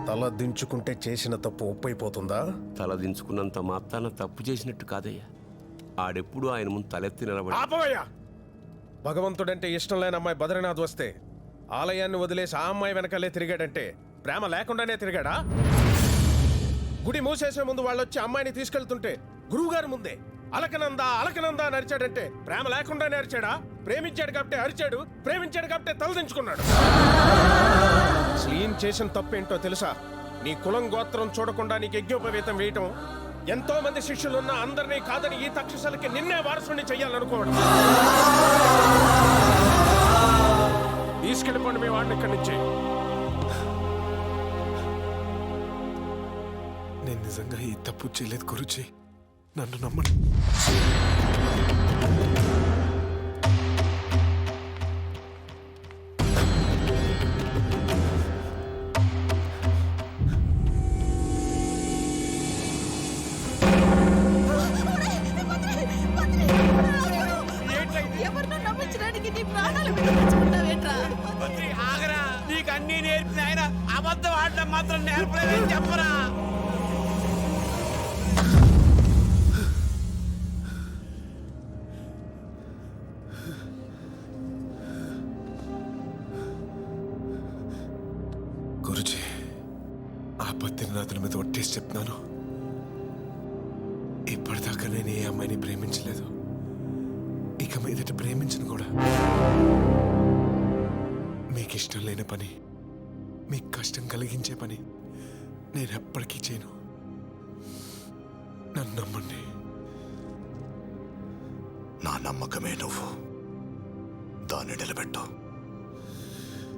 తల దించుకుంటే చేసిన తప్పు ఒప్పైపోతుందా? తల దించుకున్నంత మాత్రాన తప్పు చేసినట్టు కాదయ్యా. ఆడెప్పుడు ఆయన ముందు తలెత్తి నిలబడి. ఆపవయ్యా! భగవంతుడంటే ఇష్టం లేని అమ్మాయి బద్రీనాథ్ వస్తే ఆలయాన్ని వదిలేసి ఆ అమ్మాయి వెనకాలే తిరిగాడంటే ప్రేమ లేకుండానే తిరిగాడా? గుడి మూసేసే ముందు వాళ్ళొచ్చి అమ్మాయిని తీసుకెళ్తుంటే గురువుగారి ముందే అలకనందా అలకనందా అని అరిచాడంటే ప్రేమ లేకుండానే అరిచాడా? ప్రేమించాడు కాబట్టి అరిచాడు, ప్రేమించాడు కాబట్టి తలదించుకున్నాడు. స్లీన్ చేసిన తప్పేంటో తెలుసా? నీ కులం గోత్రం చూడకుండా నీకు యజ్ఞోపవేతం వేయటం, ఎంతో మంది శిష్యులున్న అందరినీ కాదని ఈ తక్షశిలకి నిన్నే వారసుని చెయ్యాలనుకోవడం. తీసుకెళ్ళిపోండి మీ వాడిని ఇక్కడి నుంచి. నేను నిజంగా ఈ తప్పు చేయలేదు గురుజీ, నన్ను నమ్మండి. ఎవరినో నమ్మించడానికి నీ ప్రాణాలు విడిపించుకుంటావేంట్రా? ఆగరా, నీకు అన్ని నేర్పిన ఆయన అబద్ధం ఆడడం మాత్రం నేర్పలేదని చెప్పరా? గురుజీ, ఆ బద్రీనాథుల మీద ఒట్టేసి చెప్తున్నాను, ఇప్పటిదాకా నేను ఏ అమ్మాయిని ప్రేమించలేదు, ఇక మీదట ప్రేమించను కూడా. మీకు ఇష్టం లేని పని, మీకు కష్టం కలిగించే పని నేను ఎప్పటికీ చేయను. నన్ను నమ్మండి. నా నమ్మకమే నువ్వు, దాన్ని నిలబెట్టు.